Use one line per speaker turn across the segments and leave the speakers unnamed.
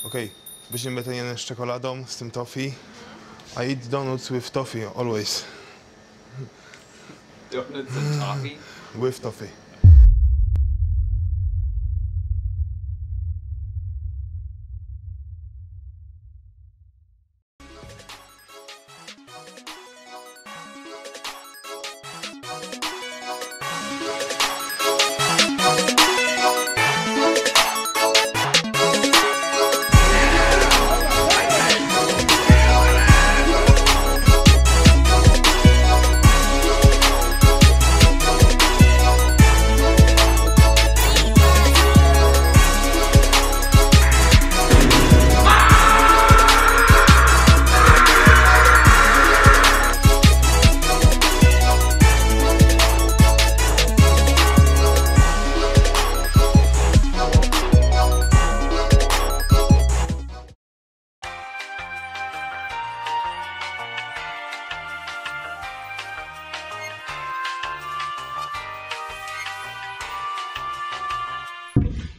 Okay, weźmiemy ten jeden z czekoladą, z tym toffee. I eat donuts with toffee, always.
Donuts and toffee?
With toffee.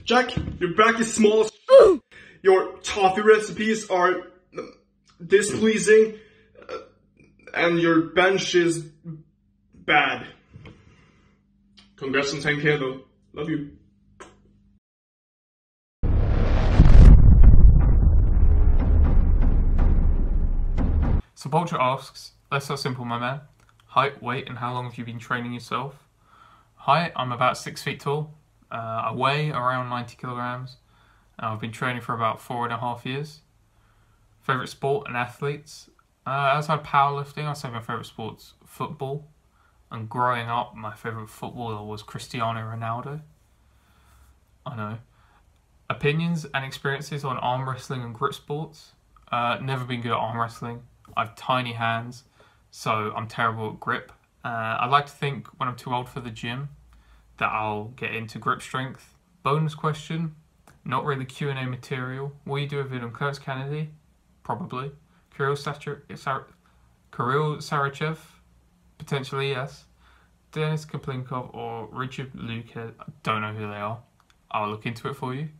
Jack, your back is small as your toffee recipes are displeasing, and your bench is bad. Congrats on 10K though. Love you.
So Vulture asks, let's start simple, my man. Height, weight, and how long have you been training yourself? Height, I'm about 6 feet tall. I weigh around 90 kilograms. I've been training for about 4.5 years. Favourite sport and athletes? Outside powerlifting, I'd say my favourite sport's football. And growing up, my favourite footballer was Cristiano Ronaldo. I know. Opinions and experiences on arm wrestling and grip sports? Never been good at arm wrestling. I have tiny hands, so I'm terrible at grip. I like to think when I'm too old for the gym that I'll get into grip strength. Bonus question, not really Q&A material. Will you do a video on Curtis Kennedy? Probably. Kirill Sarachev? Potentially, yes. Denis Kaplinkov or Richard Luque? I don't know who they are. I'll look into it for you.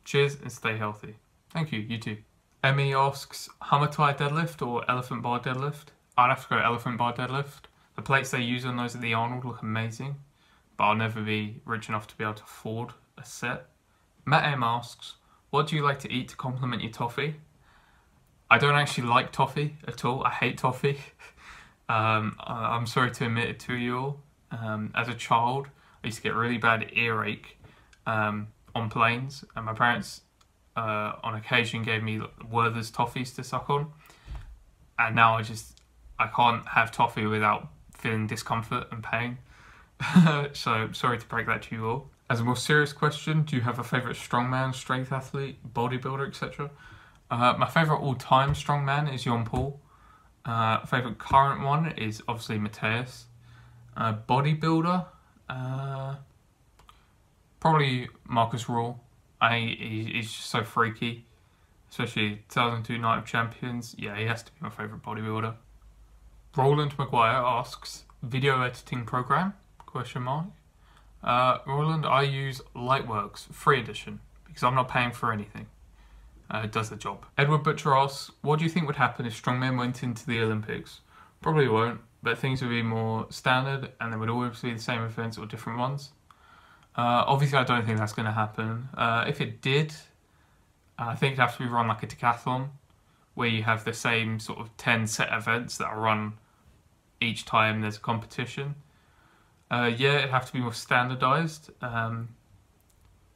Cheers and stay healthy. Thank you, you too. Emmy asks, Hammertwide deadlift or elephant bar deadlift? I'd have to go elephant bar deadlift. The plates they use on those at the Arnold look amazing, but I'll never be rich enough to be able to afford a set. Matt M asks, what do you like to eat to complement your toffee? I don't actually like toffee at all. I hate toffee. I'm sorry to admit it to you all. As a child, I used to get really bad earache on planes, and my parents on occasion gave me Werther's toffees to suck on, and now I can't have toffee without feeling discomfort and pain. So sorry to break that to you all. As a more serious question, do you have a favourite strongman, strength athlete, bodybuilder, etc.? My favourite all-time strongman is Jon Paul. Favourite current one is obviously Mateus. Bodybuilder, probably Marcus Raw. He's just so freaky, especially 2002 Night of Champions. Yeah, he has to be my favourite bodybuilder. Roland Maguire asks, video editing program? Question mark. Roland, I use Lightworks free edition because I'm not paying for anything. It does the job. Edward Butcher asks, what do you think would happen if strongmen went into the Olympics? Probably won't, but things would be more standard and there would always be the same events or different ones. Obviously, I don't think that's going to happen. If it did, I think it'd have to be run like a decathlon, where you have the same sort of 10 set events that are run each time there's a competition. Yeah, it'd have to be more standardised.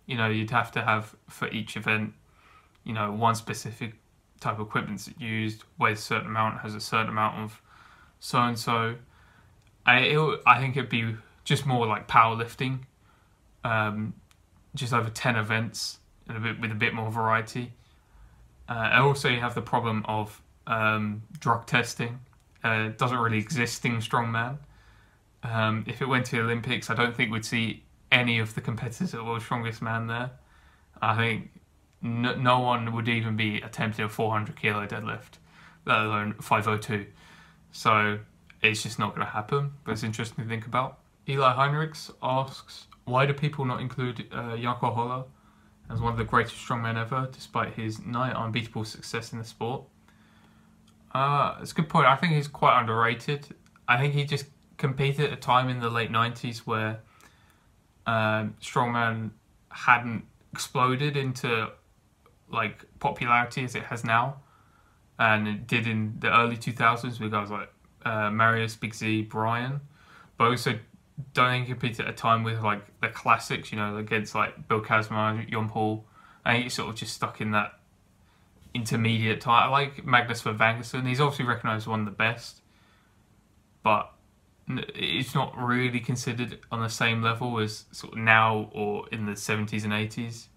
You know, you'd have to have, for each event, you know, one specific type of equipment that's used, weighs a certain amount, has a certain amount of so-and-so. I think it'd be just more like powerlifting, just over 10 events and with a bit more variety. And also you have the problem of drug testing. It doesn't really exist in strongman. If it went to the Olympics, I don't think we'd see any of the competitors at World's Strongest Man there. I think no one would even be attempting a 400 kilo deadlift, let alone 502. So it's just not going to happen, but it's interesting to think about. Eli Heinrichs asks, why do people not include Yaakov as one of the greatest strongmen ever, despite his nigh unbeatable success in the sport. It's a good point. I think he's quite underrated. I think he just competed at a time in the late 90s where strongman hadn't exploded into like popularity as it has now, and it did in the early 2000s with guys like Marius, Big Z, Brian, but also don't think he competed at a time with like the classics, you know, against like Bill Kazma, Jon Paul. I think he's sort of just stuck in that intermediate time. I like Magnus Vervangerson. He's obviously recognised as one of the best, but it's not really considered on the same level as sort of now or in the 70s and 80s.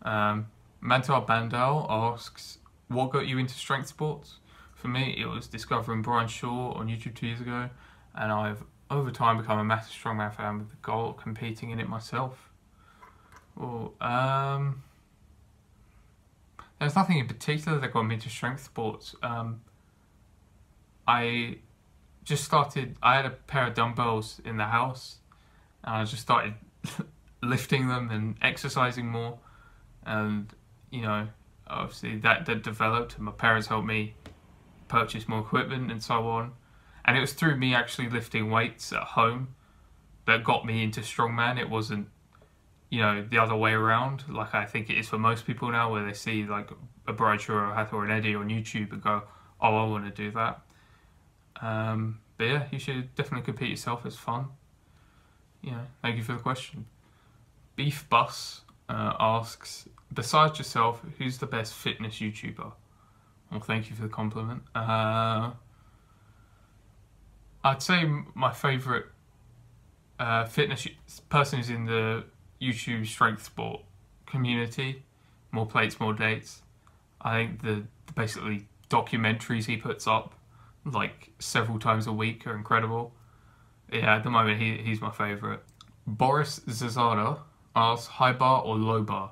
Mantar Bandal asks, what got you into strength sports? For me, it was discovering Brian Shaw on YouTube 2 years ago, and I've over time become a massive strongman fan with the goal of competing in it myself. Well, there's nothing in particular that got me into strength sports. I just started, I had a pair of dumbbells in the house, and I just started lifting them and exercising more, and you know, obviously that developed, and my parents helped me purchase more equipment and so on, and it was through me actually lifting weights at home that got me into strongman. It wasn't, you know, the other way around like I think it is for most people now, where they see like a Brian Shaw or a Hathor or an Eddie on YouTube and go, oh, I want to do that. But yeah, you should definitely compete yourself. It's fun. You know, thank you for the question. Beef Bus asks, besides yourself, who's the best fitness YouTuber? Well, thank you for the compliment. I'd say my favourite fitness person who's in the YouTube strength sport community, More Plates, More Dates. I think the basically documentaries he puts up like several times a week are incredible. Yeah, at the moment he's my favourite. Boris Zazada asks, high bar or low bar?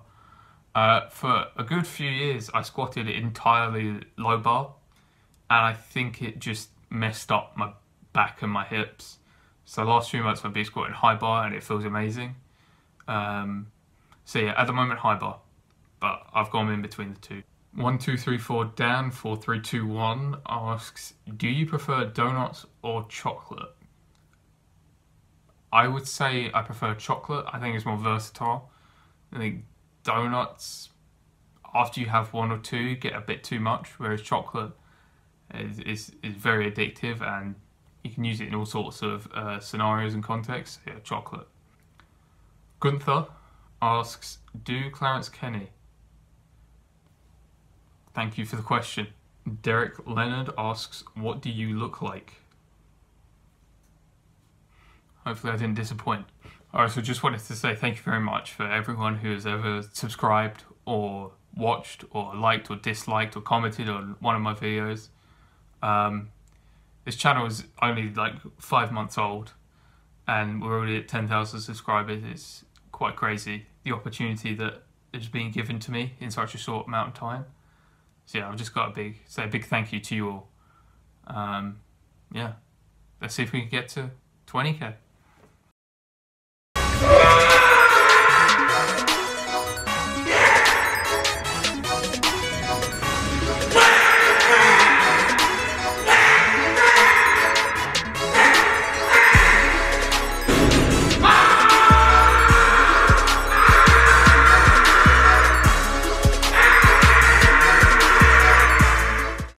For a good few years I squatted entirely low bar, and I think it just messed up my back and my hips. So the last few months I've been squatting high bar and it feels amazing. So yeah, at the moment high bar, but I've gone in between the two. 1234 Dan 4321 asks, do you prefer donuts or chocolate? I would say I prefer chocolate. I think it's more versatile. I think donuts, after you have one or two, get a bit too much, whereas chocolate is very addictive and you can use it in all sorts of scenarios and contexts. Yeah, chocolate. Gunther asks, do Clarence Kenny? Thank you for the question. Derek Leonard asks, what do you look like? Hopefully I didn't disappoint. Alright, so just wanted to say thank you very much for everyone who has ever subscribed or watched or liked or disliked or commented on one of my videos. This channel is only like 5 months old and we're already at 10,000 subscribers. It's quite crazy, the opportunity that is being given to me in such a short amount of time. So yeah, I've just got to say a big thank you to you all. Yeah, let's see if we can get to 20k.